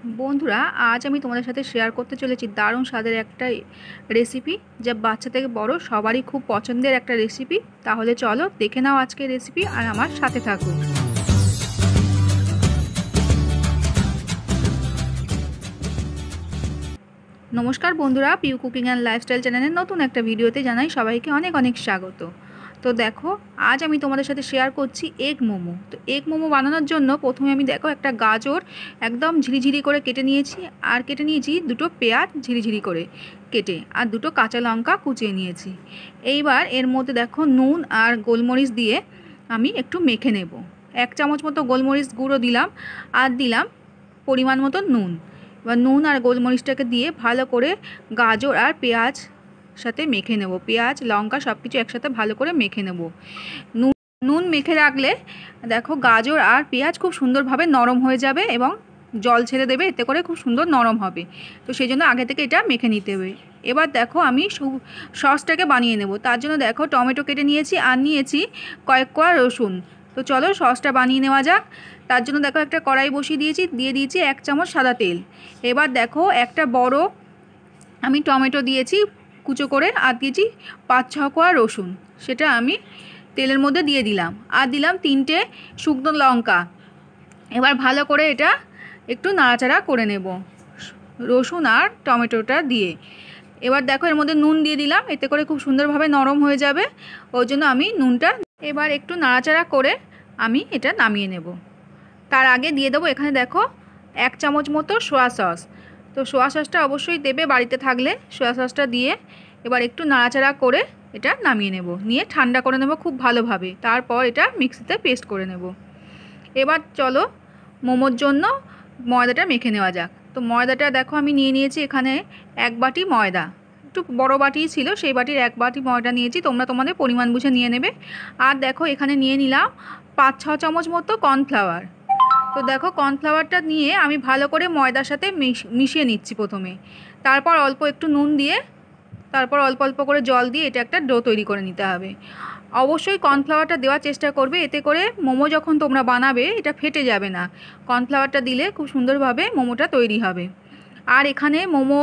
বন্ধুরা, আজ আমি তোমাদের সাথে শেয়ার করতে চলেছি দারুণ স্বাদের একটা রেসিপি, যা বাচ্চা থেকে বড় সবারই খুব পছন্দের একটা রেসিপি। তাহলে চলো দেখে নাও আজকের রেসিপি আর আমার সাথে থাকো। নমস্কার বন্ধুরা, পিউ কুকিং অ্যান্ড লাইফস্টাইল চ্যানেলের নতুন একটা ভিডিওতে জানাই সবাইকে অনেক অনেক স্বাগত। তো দেখো, আজ আমি তোমাদের সাথে শেয়ার করছি এগ মোমো। তো এগ মোমো বানানোর জন্য প্রথমে আমি দেখো একটা গাজর একদম ঝিরিঝিরি করে কেটে নিয়েছি, আর কেটে নিয়েছি দুটো পেঁয়াজ ঝিরিঝিরি করে কেটে, আর দুটো কাঁচা লঙ্কা কুচিয়ে নিয়েছি। এইবার এর মধ্যে দেখো নুন আর গোলমরিচ দিয়ে আমি একটু মেখে নেব। 1 চামচ মতো গোলমরিচ গুঁড়ো দিলাম, আর দিলাম পরিমাণ মতো নুন। এবার নুন আর গোলমরিচটাকে দিয়ে ভালো করে গাজর আর পেঁয়াজ সাথে মেখে নেব। পেঁয়াজ লঙ্কা সব কিছু একসাথে ভালো করে মেখে নেব। নুন মেখে রাখলে দেখো গাজর আর পেঁয়াজ খুব সুন্দরভাবে নরম হয়ে যাবে এবং জল ছেড়ে দেবে, এতে করে খুব সুন্দর নরম হবে। তো সেই জন্য আগে থেকে এটা মেখে নিতে হবে। এবার দেখো আমি সসটাকে বানিয়ে নেব। তার জন্য দেখো টমেটো কেটে নিয়েছি, আর নিয়েছি কয়েক কোয়া রসুন। তো চলো সসটা বানিয়ে নেওয়া যাক। তার জন্য দেখো একটা কড়াই বসিয়ে দিয়েছি, দিয়ে দিয়েছি 1 চামচ সাদা তেল। এবার দেখো একটা বড় আমি টমেটো দিয়েছি কুচো করে, আর দিয়েছি 5-6 কোয়া রসুন, সেটা আমি তেলের মধ্যে দিয়ে দিলাম, আর দিলাম 3টে শুকনো লঙ্কা। এবার ভালো করে এটা একটু নাড়াচাড়া করে নেব রসুন আর টমেটোটা দিয়ে। এবার দেখো এর মধ্যে নুন দিয়ে দিলাম, এতে করে খুব সুন্দরভাবে নরম হয়ে যাবে, ওই জন্য আমি নুনটা এবার একটু নাড়াচাড়া করে আমি এটা নামিয়ে নেব। তার আগে দিয়ে দেবো এখানে দেখো 1 চামচ মতো সোয়া সস। তো সোয়া সসটা অবশ্যই দেবে বাড়িতে থাকলে। সোয়া সসটা দিয়ে এবার একটু নাড়াচাড়া করে এটা নামিয়ে নেব, নিয়ে ঠান্ডা করে নেব খুব ভালোভাবে। তারপর এটা মিক্সিতে পেস্ট করে নেব। এবার চলো মোমোর জন্য ময়দাটা মেখে নেওয়া যাক। তো ময়দাটা দেখো আমি নিয়ে নিয়েছি এখানে 1 বাটি ময়দা। একটু বড় বাটি ছিল, সেই বাটির 1 বাটি ময়দা নিয়েছি, তোমরা তোমাদের পরিমাণ বুঝে নিয়ে নেবে। আর দেখো এখানে নিয়ে নিলাম 5-6 চামচ মতো কর্নফ্লাওয়ার। তো দেখো কর্নফ্লাওয়ারটা নিয়ে আমি ভালো করে ময়দার সাথে মিশিয়ে নিচ্ছি প্রথমে। তারপর অল্প একটু নুন দিয়ে, তারপর অল্প অল্প করে জল দিয়ে এটা একটা ডো তৈরি করে নিতে হবে। অবশ্যই কর্নফ্লাওয়ারটা দেওয়ার চেষ্টা করবে, এতে করে মোমো যখন তোমরা বানাবে এটা ফেটে যাবে না। কর্নফ্লাওয়ারটা দিলে খুব সুন্দরভাবে মোমোটা তৈরি হবে। আর এখানে মোমো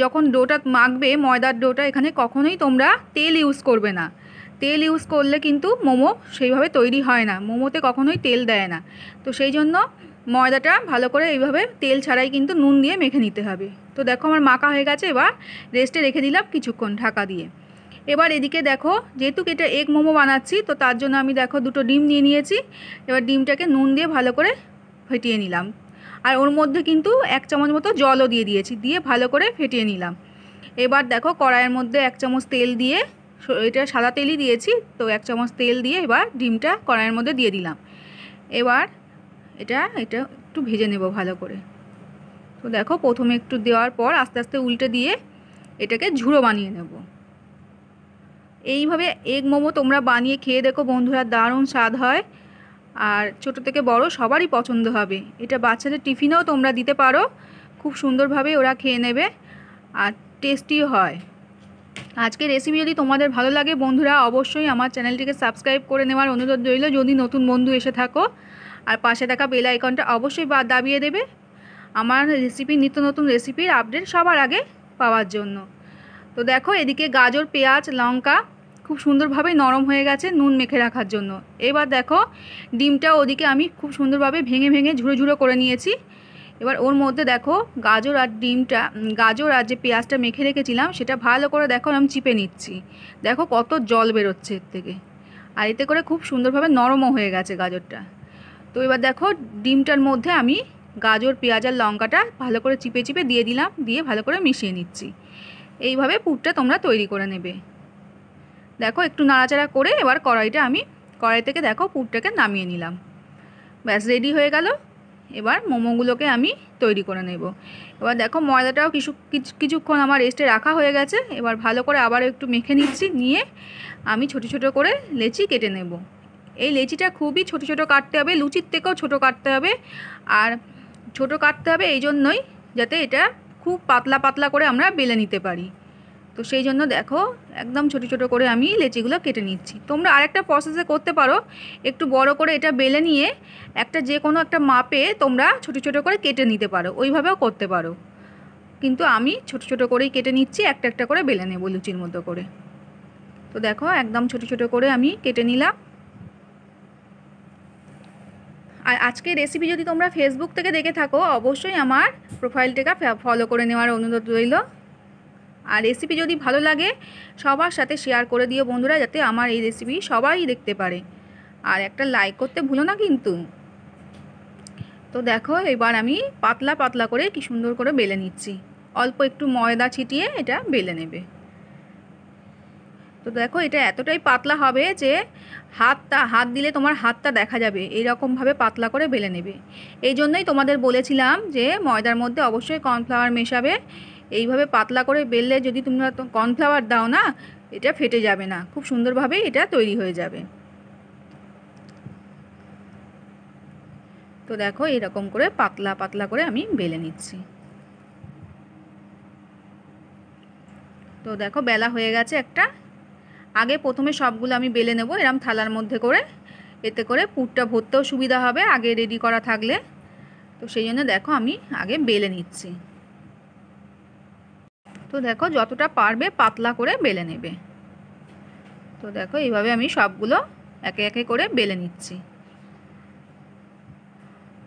যখন ডোটা মাখবে, ময়দার ডোটা, এখানে কখনোই তোমরা তেল ইউজ করবে না। তেল ইউজ করলে কিন্তু মোমো সেইভাবে তৈরি হয় না, মোমোতে কখনোই তেল দেয় না। তো সেই জন্য ময়দাটা ভালো করে এইভাবে তেল ছাড়াই কিন্তু নুন দিয়ে মেখে নিতে হবে। তো দেখো আমার মাখা হয়ে গেছে, এবার রেস্টে রেখে দিলাম কিছুক্ষণ ঢাকা দিয়ে। এবার এদিকে দেখো যেহেতু এটা এগ মোমো বানাচ্ছি, তো তার জন্য আমি দেখো 2টো ডিম নিয়ে নিয়েছি। এবার ডিমটাকে নুন দিয়ে ভালো করে ফেটিয়ে নিলাম, আর ওর মধ্যে কিন্তু 1 চামচ মতো জলও দিয়ে দিয়েছি, দিয়ে ভালো করে ফেটিয়ে নিলাম। এবার দেখো কড়াইয়ের মধ্যে 1 চামচ তেল দিয়ে, এটা সাদা তেলই দিয়েছি, তো 1 চামচ তেল দিয়ে এবার ডিমটা কড়াইয়ের মধ্যে দিয়ে দিলাম। এবার এটা একটু ভেজে নেব ভালো করে। তো দেখো প্রথমে একটু দেওয়ার পর আস্তে আস্তে উল্টে দিয়ে এটাকে ঝুড়ো বানিয়ে নেব। এইভাবে এগ মোমো তোমরা বানিয়ে খেয়ে দেখো বন্ধুরা, দারুণ স্বাদ হয়, আর ছোট থেকে বড় সবারই পছন্দ হবে। এটা বাচ্চাদের টিফিনেও তোমরা দিতে পারো, খুব সুন্দরভাবে ওরা খেয়ে নেবে, আর টেস্টিও হয়। আজকের রেসিপি যদি তোমাদের ভালো লাগে বন্ধুরা, অবশ্যই আমার চ্যানেলটিকে সাবস্ক্রাইব করে নেওয়ার অনুরোধ রইল যদি নতুন বন্ধু এসে থাকো, আর পাশে থাকা বেল আইকনটা অবশ্যই দাবিয়ে দেবে আমার নিত্য নতুন রেসিপির আপডেট সবার আগে পাওয়ার জন্য। তো দেখো এদিকে গাজর পেঁয়াজ লঙ্কা খুব সুন্দরভাবে নরম হয়ে গেছে নুন মেখে রাখার জন্য। এবার দেখো ডিমটা ওদিকে আমি খুব সুন্দরভাবে ভেঙে ভেঙে ঝুড়ো ঝুড়ো করে নিয়েছি। এবার ওর মধ্যে দেখো গাজর আর যে পেঁয়াজটা মেখে রেখেছিলাম সেটা ভালো করে দেখো আমি চিপে নিচ্ছি। দেখো কত জল বেরোচ্ছে এর থেকে, আর এতে করে খুব সুন্দরভাবে নরমও হয়ে গেছে গাজরটা। তো এবার দেখো ডিমটার মধ্যে আমি গাজর পেঁয়াজ আর লঙ্কাটা ভালো করে চিপে চিপে দিয়ে দিলাম, দিয়ে ভালো করে মিশিয়ে নিচ্ছি। এইভাবে পুরটা তোমরা তৈরি করে নেবে। দেখো একটু নাড়াচাড়া করে এবার কড়াই থেকে দেখো পুরটাকে নামিয়ে নিলাম। ব্যাস রেডি হয়ে গেল। এবার মোমোগুলোকে আমি তৈরি করে নেব। এবার দেখো ময়দাটাও কিছুক্ষণ আমার রেস্টে রাখা হয়ে গেছে। এবার ভালো করে আবার একটু মেখে নিচ্ছি, নিয়ে আমি ছোট ছোট করে লেচি কেটে নেব। এই লেচিটা খুবই ছোট ছোট কাটতে হবে, লুচির থেকেও ছোট কাটতে হবে। আর ছোট কাটতে হবে এই জন্যই যাতে এটা খুব পাতলা পাতলা করে আমরা বেলে নিতে পারি। তো সেই জন্য দেখো একদম ছোটো ছোটো করে আমি লেচিগুলো কেটে নিচ্ছি। তোমরা আরেকটা প্রসেসে করতে পারো, একটু বড় করে এটা বেলে নিয়ে একটা যে কোনো একটা মাপে তোমরা ছোটো ছোটো করে কেটে নিতে পারো, ওইভাবেও করতে পারো। কিন্তু আমি ছোটো ছোটো করেই কেটে নিচ্ছি, একটা একটা করে বেলে নেবো লুচির মতো করে। তো দেখো একদম ছোটো ছোটো করে আমি কেটে নিলাম। আর আজকের রেসিপি যদি তোমরা ফেসবুক থেকে দেখে থাকো অবশ্যই আমার প্রোফাইলটাকে ফলো করে নেওয়ার অনুরোধ রইল। আর রেসিপি যদি ভালো লাগে সবার সাথে শেয়ার করে দিও বন্ধুরা, যাতে আমার এই রেসিপি সবাই দেখতে পারে। আর একটা লাইক করতে ভুলো না কিন্তু। তো দেখো এবার আমি পাতলা পাতলা করে কি সুন্দর করে বেলে নিচ্ছি, অল্প একটু ময়দা ছিটিয়ে এটা বেলে নেবে। তো দেখো এটা এতটাই পাতলা হবে যে হাত দিলে তোমার হাতটা দেখা যাবে, এইরকমভাবে পাতলা করে বেলে নেবে। এই জন্যই তোমাদের বলেছিলাম যে ময়দার মধ্যে অবশ্যই কর্নফ্লাওয়ার মেশাবে। এইভাবে পাতলা করে বেললে যদি তোমরা কর্নফ্লাওয়ার দাও না, এটা ফেটে যাবে না, খুব সুন্দরভাবে এটা তৈরি হয়ে যাবে। তো দেখো এরকম করে পাতলা পাতলা করে আমি বেলে নিচ্ছি। তো দেখো বেলা হয়ে গেছে একটা। আগে প্রথমে সবগুলো আমি বেলে নেব এরম থালার মধ্যে করে, এতে করে পুরটা ভরতেও সুবিধা হবে আগে রেডি করা থাকলে। তো সেই জন্য দেখো আমি আগে বেলে নিচ্ছি। তো দেখো যতটা পারবে পাতলা করে বেলে নেবে। তো দেখো এইভাবে আমি সবগুলো একে একে করে বেলে নিচ্ছি।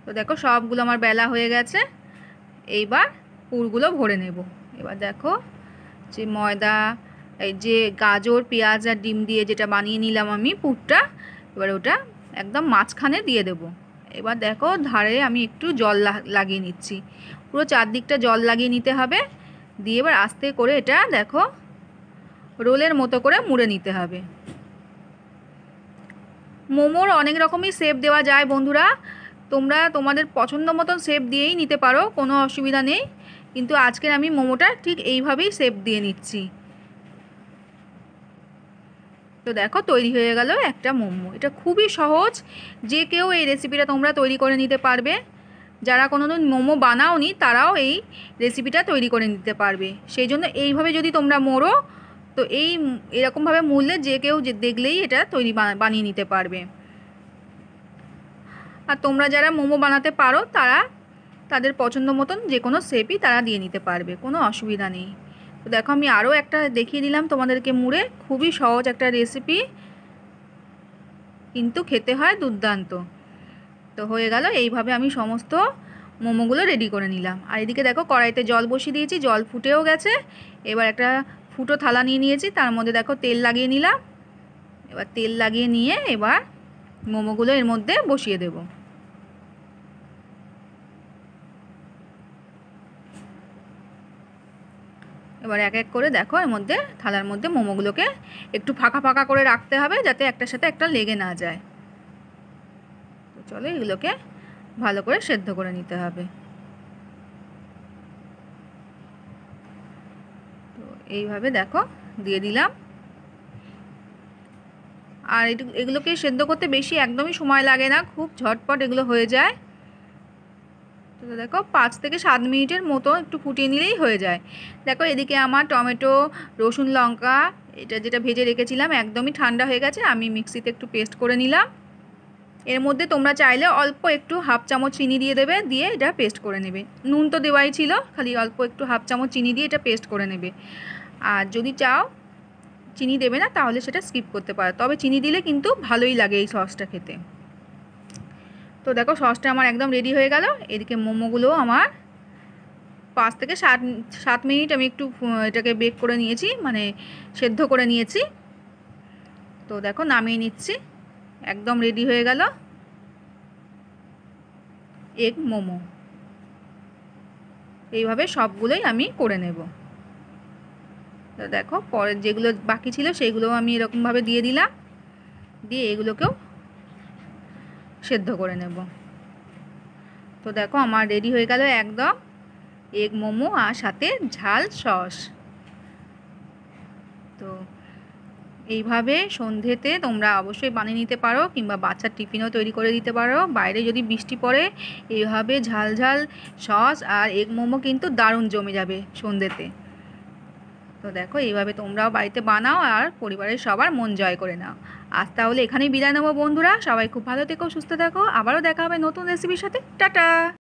তো দেখো সবগুলো আমার বেলা হয়ে গেছে, এইবার পুরগুলো ভরে নেব। এবার দেখো যে ময়দা, এই যে গাজর পেঁয়াজ আর ডিম দিয়ে যেটা বানিয়ে নিলাম আমি পুরটা, এবার ওটা একদম মাঝখানে দিয়ে দেব। এবার দেখো ধারে আমি একটু জল লাগিয়ে নিচ্ছি, পুরো চারদিকটা জল লাগিয়ে নিতে হবে। দিয়ে এবার আস্তে করে এটা দেখো রোলের মতো করে মুড়ে নিতে হবে। মোমোর অনেক রকমই শেপ দেওয়া যায় বন্ধুরা, তোমরা তোমাদের পছন্দ মতন শেপ দিয়েই নিতে পারো, কোনো অসুবিধা নেই। কিন্তু আজকের আমি মোমোটা ঠিক এইভাবেই শেপ দিয়ে নিচ্ছি। তো দেখো তৈরি হয়ে গেল একটা মোমো। এটা খুবই সহজ, যে কেউ এই রেসিপিটা তোমরা তৈরি করে নিতে পারবে। যারা কোনোদিন মোমো বানাওনি তারাও এই রেসিপিটা তৈরি করে নিতে পারবে। সেই জন্য এইভাবে যদি তোমরা মোড়ো, তো এরকমভাবে মুড়লে যে কেউ দেখলেই এটা বানিয়ে নিতে পারবে। আর তোমরা যারা মোমো বানাতে পারো তারা তাদের পছন্দ মতন যে কোনো শেপই তারা দিয়ে নিতে পারবে, কোনো অসুবিধা নেই। তো দেখো আমি আরও একটা দেখিয়ে দিলাম তোমাদেরকে মুড়ে, খুবই সহজ একটা রেসিপি, কিন্তু খেতে হয় দুর্দান্ত। তো হয়ে গেল, এইভাবে আমি সমস্ত মোমোগুলো রেডি করে নিলাম। আর এদিকে দেখো কড়াইতে জল বসিয়ে দিয়েছি, জল ফুটেও গেছে। এবার একটা ফুটো থালা নিয়ে নিয়েছি, তার মধ্যে দেখো তেল লাগিয়ে নিলাম। এবার তেল লাগিয়ে নিয়ে এবার মোমোগুলো এর মধ্যে বসিয়ে দেব। এবার এক এক করে দেখো এর মধ্যে থালার মধ্যে মোমোগুলোকে একটু ফাঁকা ফাঁকা করে রাখতে হবে, যাতে একটার সাথে একটা লেগে না যায়। তো চলো এগুলোকে ভালো করে সেদ্ধ করে নিতে হবে। তো এইভাবে দেখো দিয়ে দিলাম। আর এগুলোকে সেদ্ধ করতে বেশি একদমই সময় লাগে না, খুব ঝটপট এগুলো হয়ে যায়। তো দেখো 5 থেকে 7 মিনিটের মতো একটু ফুটিয়ে নিলেই হয়ে যায়। দেখো এদিকে আমার টমেটো রসুন লঙ্কা এটা যেটা ভেজে রেখেছিলাম একদমই ঠান্ডা হয়ে গেছে, আমি মিক্সিতে একটু পেস্ট করে নিলাম। এর মধ্যে তোমরা চাইলে অল্প একটু হাফ চামচ চিনি দিয়ে দেবে, দিয়ে এটা পেস্ট করে নেবে। নুন তো দেওয়াই ছিল, খালি অল্প একটু হাফ চামচ চিনি দিয়ে এটা পেস্ট করে নেবে। আর যদি চাও চিনি দেবে না তাহলে সেটা স্কিপ করতে পারো, তবে চিনি দিলে কিন্তু ভালোই লাগে এই সসটা খেতে। তো দেখো সসটা আমার একদম রেডি হয়ে গেল। এদিকে মোমোগুলো আমার 5 থেকে 7 মিনিট আমি একটু এটাকে বেক করে নিয়েছি, মানে সেদ্ধ করে নিয়েছি। তো দেখো নামিয়ে নিচ্ছি, একদম রেডি হয়ে গেল এগ মোমো। এইভাবে সবগুলোই আমি করে নেব। তো দেখো পরের যেগুলো বাকি ছিল সেইগুলোও আমি এরকমভাবে দিয়ে দিলাম, দিয়ে এগুলোকেও সেদ্ধ করে নেব। তো দেখো আমার রেডি হয়ে গেল একদম এগ মোমো আর সাথে ঝাল সস। তো এইভাবে সন্ধ্যেতে তোমরা অবশ্যই বানিয়ে নিতে পারো, কিংবা বাচ্চার টিফিনও তৈরি করে দিতে পারো। বাইরে যদি বৃষ্টি পড়ে এইভাবে ঝাল ঝাল সস আর এগ মোমো কিন্তু দারুণ জমে যাবে সন্ধ্যেতে। তো দেখো এইভাবে তোমরাও বাড়িতে বানাও আর পরিবারের সবার মন জয় করে নাও। আজ তাহলে এখানেই বিদায় নেবো বন্ধুরা, সবাই খুব ভালো থেকো, সুস্থ থেকো, আবারও দেখা হবে নতুন রেসিপির সাথে। টাটা।